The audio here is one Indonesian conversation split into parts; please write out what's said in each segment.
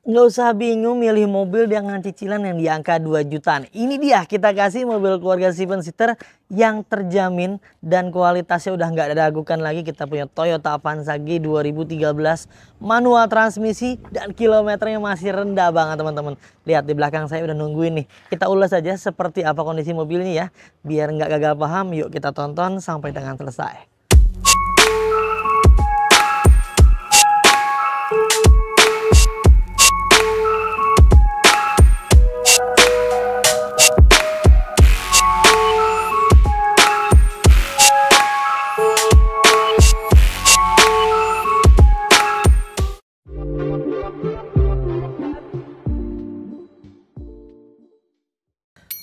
Nggak usah bingung milih mobil dengan cicilan yang di angka 2 jutaan. Ini dia, kita kasih mobil keluarga 7-seater yang terjamin dan kualitasnya udah nggak diragukan lagi. Kita punya Toyota Avanza G 2013 manual transmisi dan kilometernya masih rendah banget teman-teman. Lihat di belakang saya udah nungguin nih. Kita ulas saja seperti apa kondisi mobil ini ya. Biar nggak gagal paham, yuk kita tonton sampai dengan selesai.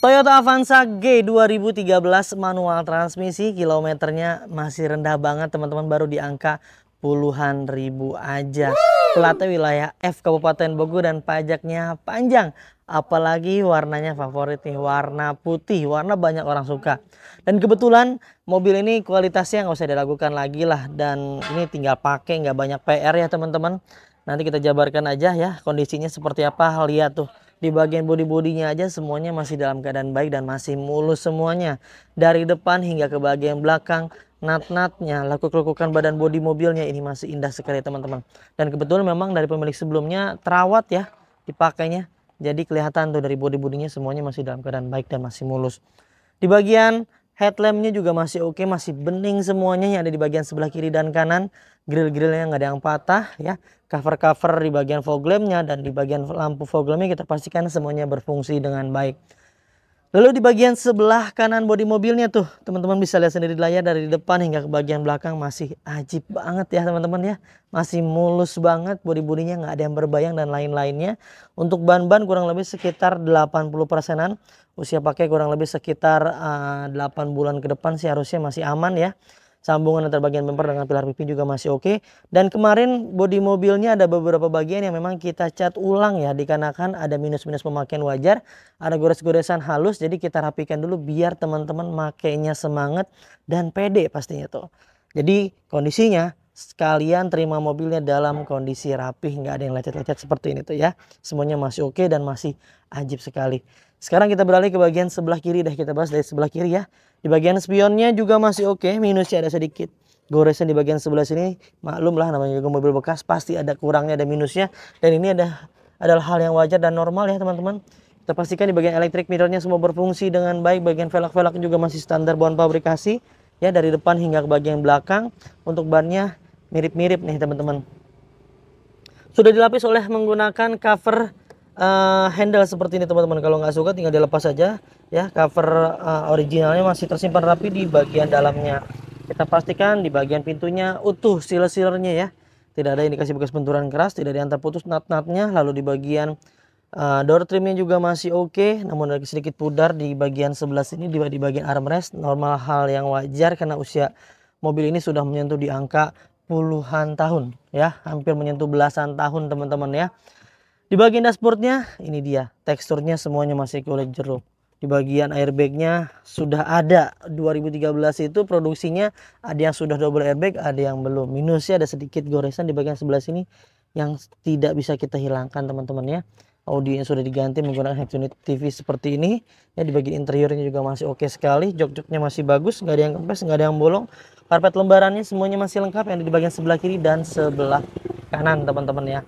Toyota Avanza G 2013 manual transmisi, kilometernya masih rendah banget teman-teman, baru di angka puluhan ribu aja. Platnya wilayah F Kabupaten Bogor dan pajaknya panjang. Apalagi warnanya favorit nih, warna putih, warna banyak orang suka. Dan kebetulan mobil ini kualitasnya nggak usah diragukan lagi lah. Dan ini tinggal pakai, nggak banyak PR ya teman-teman. Nanti kita jabarkan aja ya kondisinya seperti apa. Lihat tuh. Di bagian bodi-bodinya aja semuanya masih dalam keadaan baik dan masih mulus semuanya. Dari depan hingga ke bagian belakang, nat-natnya, lekuk-lekukan badan bodi mobilnya ini masih indah sekali teman-teman. Dan kebetulan memang dari pemilik sebelumnya terawat ya dipakainya. Jadi kelihatan tuh dari bodi-bodinya semuanya masih dalam keadaan baik dan masih mulus. Di bagian headlampnya juga masih oke, masih bening semuanya yang ada di bagian sebelah kiri dan kanan. Grill-grillnya nggak ada yang patah ya. Cover-cover di bagian fog lampnya dan di bagian lampu fog lampnya kita pastikan semuanya berfungsi dengan baik. Lalu di bagian sebelah kanan bodi mobilnya tuh teman-teman bisa lihat sendiri di layar, dari depan hingga ke bagian belakang masih ajib banget ya teman-teman ya. Masih mulus banget, bodi-bodinya nggak ada yang berbayang dan lain-lainnya. Untuk ban-ban kurang lebih sekitar 80%-an. Usia pakai kurang lebih sekitar 8 bulan ke depan sih harusnya masih aman ya. Sambungan antar bagian bumper dengan pilar pipi juga masih oke. Dan kemarin bodi mobilnya ada beberapa bagian yang memang kita cat ulang ya. Dikarenakan ada minus-minus pemakaian wajar. Ada gores-goresan halus. Jadi kita rapikan dulu biar teman-teman makainya semangat dan pede pastinya tuh. Jadi kondisinya sekalian terima mobilnya dalam kondisi rapih. Nggak ada yang lecet-lecet seperti ini tuh ya. Semuanya masih oke dan masih ajib sekali. Sekarang kita beralih ke bagian sebelah kiri. Kita bahas dari sebelah kiri ya. Di bagian spionnya juga masih oke, minusnya ada sedikit. Goresan di bagian sebelah sini, maklum lah namanya juga mobil bekas, pasti ada kurangnya, ada minusnya. Dan ini adalah hal yang wajar dan normal ya teman-teman. Kita pastikan di bagian elektrik mirrornya semua berfungsi dengan baik. Bagian velg-velg juga masih standar bawaan pabrikasi. Ya, dari depan hingga ke bagian belakang. Untuk bannya mirip-mirip nih teman-teman. Sudah dilapis oleh menggunakan cover handle seperti ini teman-teman. Kalau nggak suka tinggal dilepas saja ya. Cover originalnya masih tersimpan rapi di bagian dalamnya. Kita pastikan di bagian pintunya utuh seal-sealernya ya. Tidak ada indikasi bekas benturan keras, tidak ada yang terputus nut-nutnya. Lalu di bagian door trimnya juga masih oke, namun ada sedikit pudar di bagian sebelah sini di bagian armrest. Normal, hal yang wajar karena usia mobil ini sudah menyentuh di angka puluhan tahun ya, hampir menyentuh belasan tahun teman-teman ya. Di bagian dashboardnya ini dia, teksturnya semuanya masih kulit jeruk. Di bagian airbagnya sudah ada 2013 itu produksinya, ada yang sudah double airbag, ada yang belum. Minusnya ada sedikit goresan di bagian sebelah sini yang tidak bisa kita hilangkan teman-teman ya. Audionya sudah diganti menggunakan head unit TV seperti ini ya. Di bagian interiornya juga masih oke sekali, jok-joknya masih bagus, nggak ada yang kempes, nggak ada yang bolong. Karpet lembarannya semuanya masih lengkap yang ada di bagian sebelah kiri dan sebelah kanan teman-teman ya.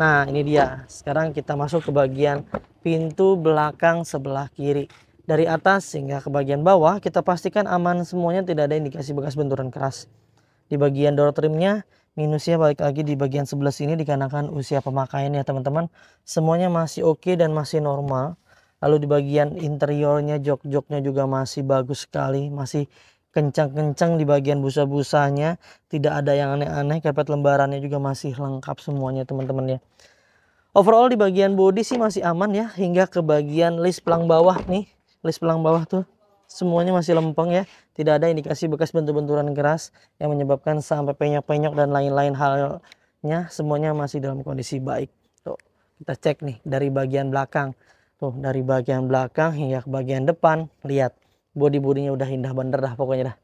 Nah ini dia, sekarang kita masuk ke bagian pintu belakang sebelah kiri. Dari atas hingga ke bagian bawah kita pastikan aman semuanya, tidak ada indikasi bekas benturan keras. Di bagian door trimnya minusnya balik lagi di bagian sebelah sini dikarenakan usia pemakaian ya teman-teman. Semuanya masih oke dan masih normal. Lalu di bagian interiornya, jok-joknya juga masih bagus sekali, masih kencang-kencang di bagian busa-busanya, tidak ada yang aneh-aneh. Karpet lembarannya juga masih lengkap semuanya teman-teman ya. Overall di bagian bodi sih masih aman ya, hingga ke bagian list pelang bawah nih. List pelang bawah tuh semuanya masih lempeng ya, tidak ada indikasi bekas bentur-benturan keras yang menyebabkan sampai penyok-penyok dan lain-lain halnya. Semuanya masih dalam kondisi baik. Tuh, kita cek nih dari bagian belakang. Tuh, dari bagian belakang hingga ke bagian depan, lihat. Bodi-bodinya udah indah bener dah pokoknya dah.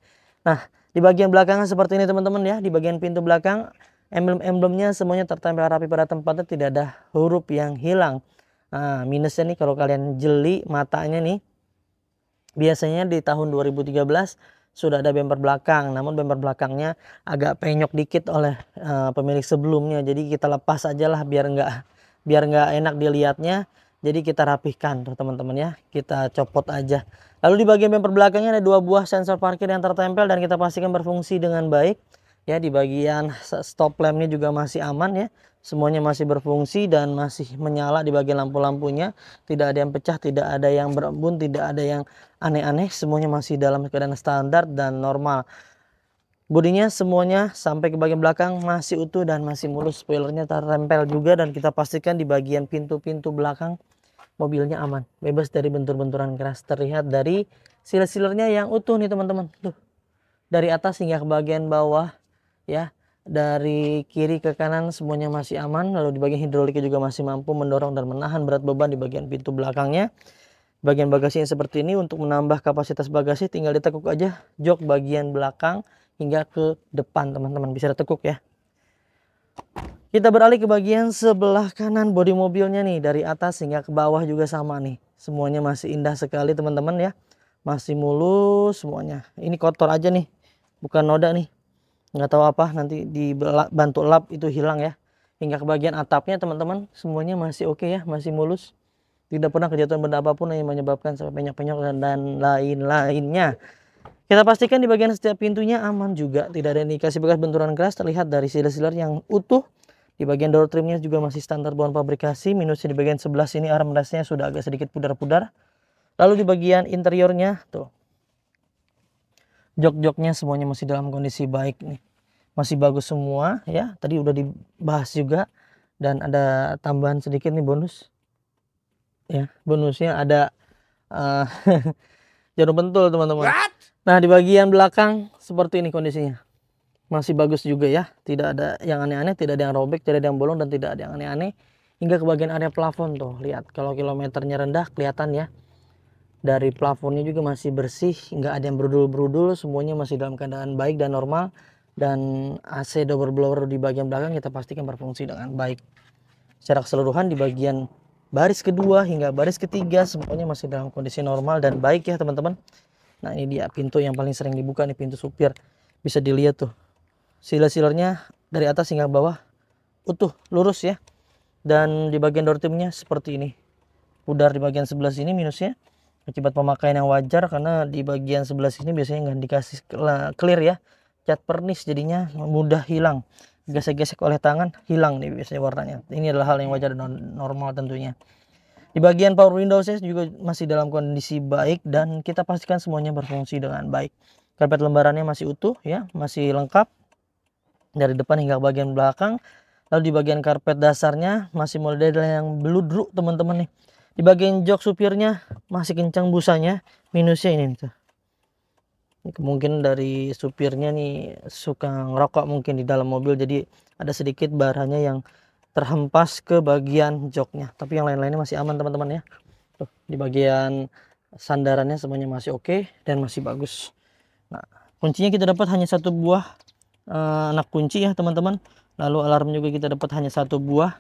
Nah, di bagian belakangnya seperti ini teman-teman ya. Di bagian pintu belakang Emblem-emblemnya semuanya tertempel rapi pada tempatnya, tidak ada huruf yang hilang. Nah, minusnya nih kalau kalian jeli matanya nih, biasanya di tahun 2013 sudah ada bumper belakang, namun bumper belakangnya agak penyok dikit oleh pemilik sebelumnya. Jadi kita lepas aja lah biar nggak enak dilihatnya. Jadi kita rapihkan tuh teman-teman ya, kita copot aja. Lalu di bagian bumper belakangnya ada 2 buah sensor parkir yang tertempel dan kita pastikan berfungsi dengan baik. Ya, di bagian stop lampnya juga masih aman ya. Semuanya masih berfungsi dan masih menyala di bagian lampu-lampunya. Tidak ada yang pecah, tidak ada yang berembun, tidak ada yang aneh-aneh. Semuanya masih dalam keadaan standar dan normal. Bodinya semuanya sampai ke bagian belakang masih utuh dan masih mulus. Spoilernya tertempel juga dan kita pastikan di bagian pintu-pintu belakang mobilnya aman, bebas dari bentur-benturan keras. Terlihat dari seal-sealernya yang utuh nih teman-teman. Tuh, dari atas hingga ke bagian bawah ya, dari kiri ke kanan semuanya masih aman. Lalu di bagian hidroliknya juga masih mampu mendorong dan menahan berat beban di bagian pintu belakangnya. Bagian bagasinya seperti ini. Untuk menambah kapasitas bagasi tinggal ditekuk aja jok bagian belakang hingga ke depan teman-teman, bisa ditekuk ya. Kita beralih ke bagian sebelah kanan bodi mobilnya nih, dari atas hingga ke bawah juga sama nih. Semuanya masih indah sekali teman-teman ya. Masih mulus semuanya. Ini kotor aja nih, bukan noda nih. Nggak tahu apa, nanti dibantu lap itu hilang ya. Hingga ke bagian atapnya teman-teman semuanya masih oke ya, masih mulus. Tidak pernah kejatuhan benda apapun yang menyebabkan sampai penyok-penyok dan lain-lainnya. Kita pastikan di bagian setiap pintunya aman juga, tidak ada indikasi bekas benturan keras terlihat dari seal-sealer yang utuh. Di bagian door trimnya juga masih standar bawaan pabrikasi. Minusnya di bagian sebelah sini armrestnya sudah agak sedikit pudar-pudar. Lalu di bagian interiornya tuh, jok-joknya semuanya masih dalam kondisi baik nih, masih bagus semua ya. Tadi udah dibahas juga dan ada tambahan sedikit nih bonus ya. Bonusnya ada jarum pentul teman-teman. Nah, di bagian belakang seperti ini kondisinya, masih bagus juga ya. Tidak ada yang aneh-aneh, tidak ada yang robek, tidak ada yang bolong, dan tidak ada yang aneh-aneh. Hingga ke bagian area plafon tuh, lihat kalau kilometernya rendah kelihatan ya. Dari plafonnya juga masih bersih, nggak ada yang berudul-berudul, semuanya masih dalam keadaan baik dan normal. Dan AC double blower di bagian belakang kita pastikan berfungsi dengan baik. Secara keseluruhan di bagian baris kedua hingga baris ketiga semuanya masih dalam kondisi normal dan baik ya teman-teman. Nah, ini dia pintu yang paling sering dibuka nih, pintu supir. Bisa dilihat tuh, seal-sealernya dari atas hingga bawah utuh, lurus ya. Dan di bagian door trimnya seperti ini, pudar di bagian sebelah sini minusnya akibat pemakaian yang wajar, karena di bagian sebelah sini biasanya nggak dikasih clear ya, cat pernis, jadinya mudah hilang, gesek-gesek oleh tangan hilang nih biasanya warnanya. Ini adalah hal yang wajar dan normal tentunya. Di bagian power windowsnya juga masih dalam kondisi baik dan kita pastikan semuanya berfungsi dengan baik. Karpet lembarannya masih utuh ya, masih lengkap dari depan hingga bagian belakang. Lalu di bagian karpet dasarnya masih model yang beludru teman-teman nih. Di bagian jok supirnya masih kencang busanya. Minusnya ini tuh, mungkin dari supirnya nih suka ngerokok mungkin di dalam mobil, jadi ada sedikit baranya yang terhempas ke bagian joknya. Tapi yang lain-lainnya masih aman teman-teman ya. Tuh, di bagian sandarannya semuanya masih oke dan masih bagus. Nah, kuncinya kita dapat hanya satu buah anak kunci ya teman-teman. Lalu alarm juga kita dapat hanya satu buah.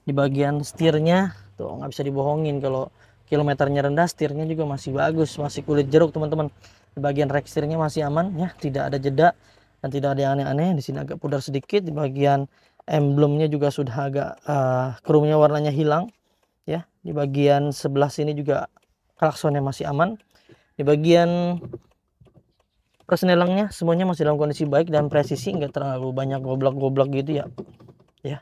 Di bagian setirnya tuh nggak bisa dibohongin, kalau kilometernya rendah setirnya juga masih bagus, masih kulit jeruk teman-teman. Di bagian rek setirnya masih aman ya, tidak ada jeda dan tidak ada yang aneh-aneh. Di sini agak pudar sedikit. Di bagian emblemnya juga sudah agak kromnya warnanya hilang ya. Di bagian sebelah sini juga klaksonnya masih aman. Di bagian persnelangnya semuanya masih dalam kondisi baik dan presisi, nggak terlalu banyak goblak-goblak gitu ya.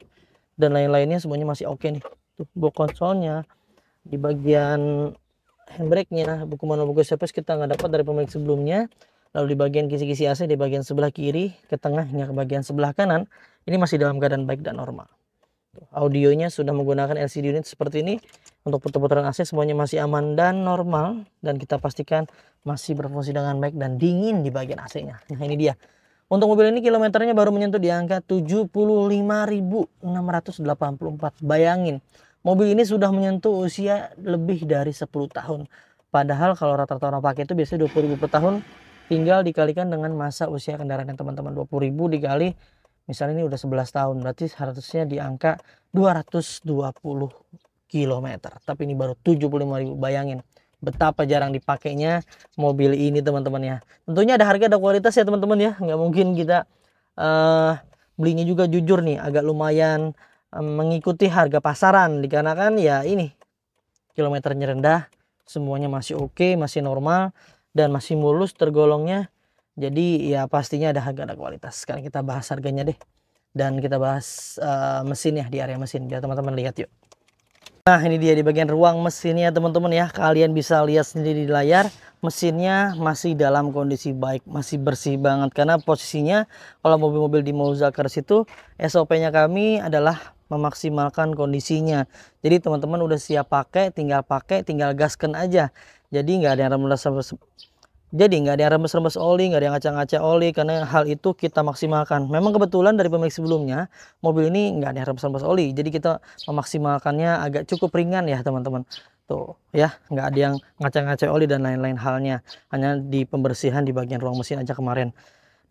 Dan lain-lainnya semuanya masih oke nih. Tuh, box konsolnya, di bagian handbrake-nya, buku manual, buku service kita nggak dapat dari pemilik sebelumnya. Lalu di bagian kisi-kisi AC di bagian sebelah kiri ke tengah hingga ke bagian sebelah kanan ini masih dalam keadaan baik dan normal. Audionya sudah menggunakan LCD unit seperti ini. Untuk putar-putaran AC semuanya masih aman dan normal, dan kita pastikan masih berfungsi dengan baik dan dingin di bagian AC-nya. Nah, ini dia. Untuk mobil ini kilometernya baru menyentuh di angka 75.684. Bayangin, mobil ini sudah menyentuh usia lebih dari 10 tahun. Padahal kalau rata-rata orang pakai itu biasanya 20.000 per tahun. Tinggal dikalikan dengan masa usia kendaraan yang teman-teman, 20.000 dikali Misalnya ini udah 11 tahun, berarti harusnya di angka 220 kilometer. Tapi ini baru 75.000. Bayangin betapa jarang dipakainya mobil ini teman-teman ya. Tentunya ada harga ada kualitas ya teman-teman ya. Nggak mungkin kita belinya juga jujur nih agak lumayan mengikuti harga pasaran, dikarenakan ya ini kilometernya rendah, semuanya masih oke, masih normal dan masih mulus tergolongnya. Jadi ya pastinya ada harga ada kualitas. Sekarang kita bahas harganya deh, dan kita bahas mesinnya di area mesin biar teman-teman lihat yuk. Nah ini dia di bagian ruang mesinnya teman-teman ya. Kalian bisa lihat sendiri di layar, mesinnya masih dalam kondisi baik, masih bersih banget. Karena posisinya kalau mobil-mobil di Mouzakars itu SOP-nya kami adalah memaksimalkan kondisinya. Jadi teman-teman udah siap pakai, tinggal gaskan aja. Jadi nggak ada yang remes-remes oli, nggak ada yang ngacak-ngacak oli, karena hal itu kita maksimalkan. Memang kebetulan dari pemilik sebelumnya mobil ini nggak ada yang remes-remes oli, jadi kita memaksimalkannya agak cukup ringan ya teman-teman. Tuh ya, nggak ada yang ngacak-ngacak oli dan lain-lain halnya, hanya di pembersihan di bagian ruang mesin aja kemarin.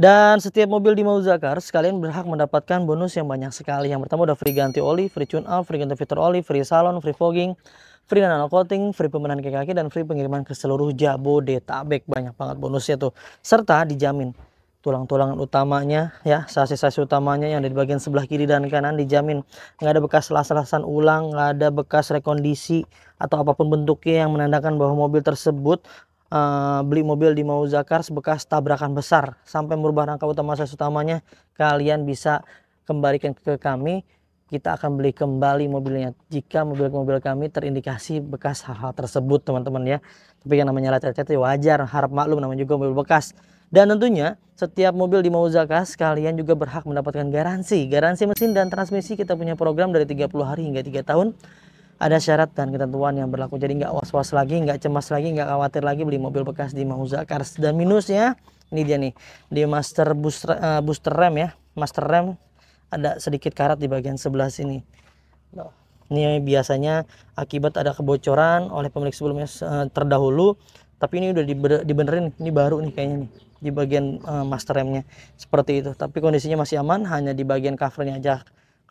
Dan setiap mobil di Mouzakars kalian berhak mendapatkan bonus yang banyak sekali. Yang pertama udah free ganti oli, free tune up, free ganti fitur oli, free salon, free fogging, free nano coating, free pembenahan kaki-kaki, dan free pengiriman ke seluruh Jabodetabek. Banyak banget bonusnya tuh. Serta dijamin tulang-tulangan utamanya ya, sasis-sasis utamanya yang ada di bagian sebelah kiri dan kanan dijamin nggak ada bekas las-lasan ulang, nggak ada bekas rekondisi atau apapun bentuknya yang menandakan bahwa mobil tersebut beli mobil di Mouzakars bekas tabrakan besar sampai merubah rangka utama sasis utamanya. Kalian bisa kembalikan ke kami, kita akan beli kembali mobilnya jika mobil-mobil kami terindikasi bekas hal-hal tersebut teman-teman ya. Tapi yang namanya lecet-lecet wajar, harap maklum, namanya juga mobil bekas. Dan tentunya setiap mobil di Mouzakars kalian juga berhak mendapatkan garansi mesin dan transmisi. Kita punya program dari 30 hari hingga 3 tahun. Ada syarat dan ketentuan yang berlaku, jadi nggak was-was lagi, nggak cemas lagi, nggak khawatir lagi beli mobil bekas di Mouzakars. Dan minusnya ini dia nih, di master booster rem ya, master rem ada sedikit karat di bagian sebelah sini. Ini biasanya akibat ada kebocoran oleh pemilik sebelumnya terdahulu, tapi ini udah dibenerin, ini baru nih kayaknya nih di bagian master remnya seperti itu. Tapi kondisinya masih aman, hanya di bagian covernya aja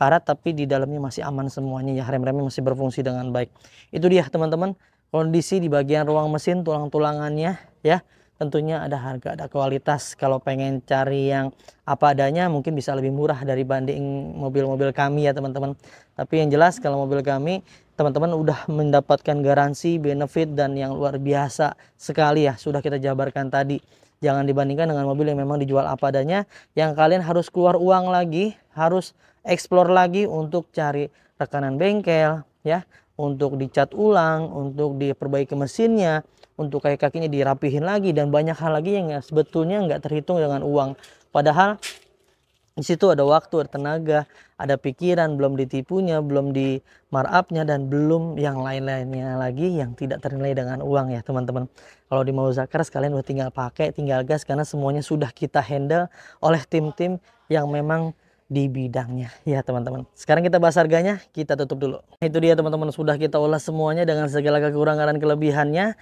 karat, tapi di dalamnya masih aman semuanya ya, rem-remnya masih berfungsi dengan baik. Itu dia teman-teman kondisi di bagian ruang mesin, tulang-tulangannya ya. Tentunya ada harga ada kualitas. Kalau pengen cari yang apa adanya mungkin bisa lebih murah dari banding mobil-mobil kami ya teman-teman. Tapi yang jelas kalau mobil kami teman-teman udah mendapatkan garansi, benefit, dan yang luar biasa sekali ya, sudah kita jabarkan tadi. Jangan dibandingkan dengan mobil yang memang dijual apa adanya, yang kalian harus keluar uang lagi, harus explore lagi untuk cari rekanan bengkel ya, untuk dicat ulang, untuk diperbaiki mesinnya, untuk kaki-kakinya dirapihin lagi, dan banyak hal lagi yang sebetulnya nggak terhitung dengan uang. Padahal di situ ada waktu, ada tenaga, ada pikiran, belum ditipunya, belum di markup-nya, dan belum yang lain-lainnya lagi yang tidak ternilai dengan uang ya teman-teman. Kalau di Mouzakars kalian udah tinggal pakai, tinggal gas, karena semuanya sudah kita handle oleh tim-tim yang memang di bidangnya ya teman-teman. Sekarang kita bahas harganya, kita tutup dulu. Itu dia teman-teman, sudah kita ulas semuanya dengan segala kekurangan dan kelebihannya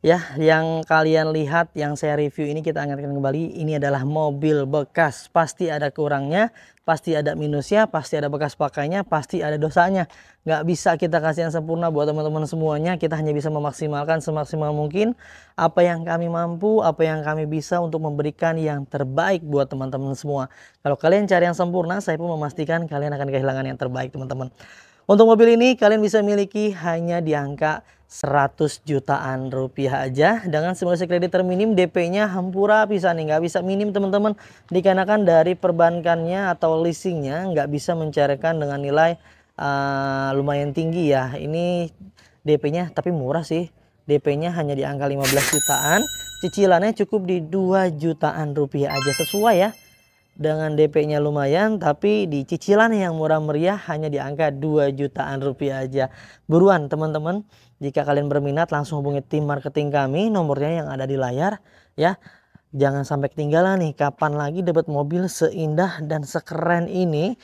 ya. Yang kalian lihat, yang saya review ini, kita angkatkan kembali, ini adalah mobil bekas. Pasti ada kurangnya, pasti ada minusnya, pasti ada bekas pakainya, pasti ada dosanya. Nggak bisa kita kasih yang sempurna buat teman-teman semuanya. Kita hanya bisa memaksimalkan semaksimal mungkin apa yang kami mampu, apa yang kami bisa untuk memberikan yang terbaik buat teman-teman semua. Kalau kalian cari yang sempurna, saya pun memastikan kalian akan kehilangan yang terbaik teman-teman. Untuk mobil ini kalian bisa miliki hanya di angka 100 jutaan rupiah aja dengan simulasi kredit terminim, DP-nya hampura bisa nih, nggak bisa minim teman-teman, dikarenakan dari perbankannya atau leasingnya nggak bisa mencairkan dengan nilai lumayan tinggi ya. Ini DP-nya tapi murah sih, DP-nya hanya di angka 15 jutaan, cicilannya cukup di 2 jutaan rupiah aja, sesuai ya. Dengan DP-nya lumayan, tapi di cicilan yang murah meriah hanya di angka 2 jutaan rupiah aja. Buruan teman-teman, jika kalian berminat langsung hubungi tim marketing kami, nomornya yang ada di layar ya. Jangan sampai ketinggalan nih, kapan lagi dapat mobil seindah dan sekeren ini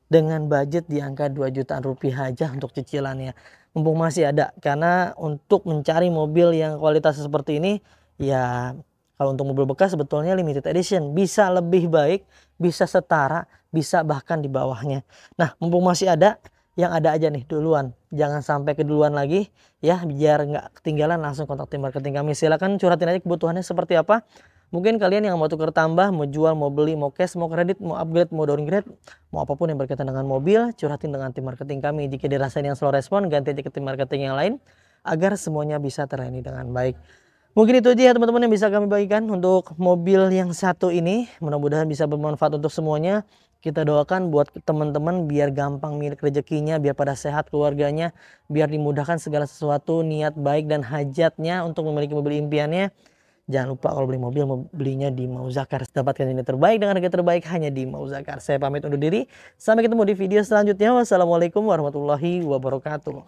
dengan budget di angka 2 jutaan rupiah aja untuk cicilannya. Mumpung masih ada, karena untuk mencari mobil yang kualitas seperti ini ya Kalau untuk mobil bekas sebetulnya limited edition bisa lebih baik, bisa setara, bisa bahkan di bawahnya. Nah, mumpung masih ada, yang ada aja nih duluan. Jangan sampai keduluan lagi ya, biar nggak ketinggalan, langsung kontak tim marketing kami. Silakan curhatin aja kebutuhannya seperti apa. Mungkin kalian yang mau tukar tambah, mau jual, mau beli, mau cash, mau kredit, mau upgrade, mau downgrade, mau apapun yang berkaitan dengan mobil, curhatin dengan tim marketing kami. Jika dirasain yang slow respon, ganti aja ke tim marketing yang lain agar semuanya bisa terlayani dengan baik. Mungkin itu aja ya teman-teman yang bisa kami bagikan untuk mobil yang satu ini. Mudah-mudahan bisa bermanfaat untuk semuanya. Kita doakan buat teman-teman biar gampang milik rezekinya, biar pada sehat keluarganya, biar dimudahkan segala sesuatu, niat baik dan hajatnya untuk memiliki mobil impiannya. Jangan lupa kalau beli mobil, belinya di Mauzakar. Dapatkan ini terbaik dengan harga terbaik hanya di Mauzakar. Saya pamit undur diri. Sampai ketemu di video selanjutnya. Wassalamualaikum warahmatullahi wabarakatuh.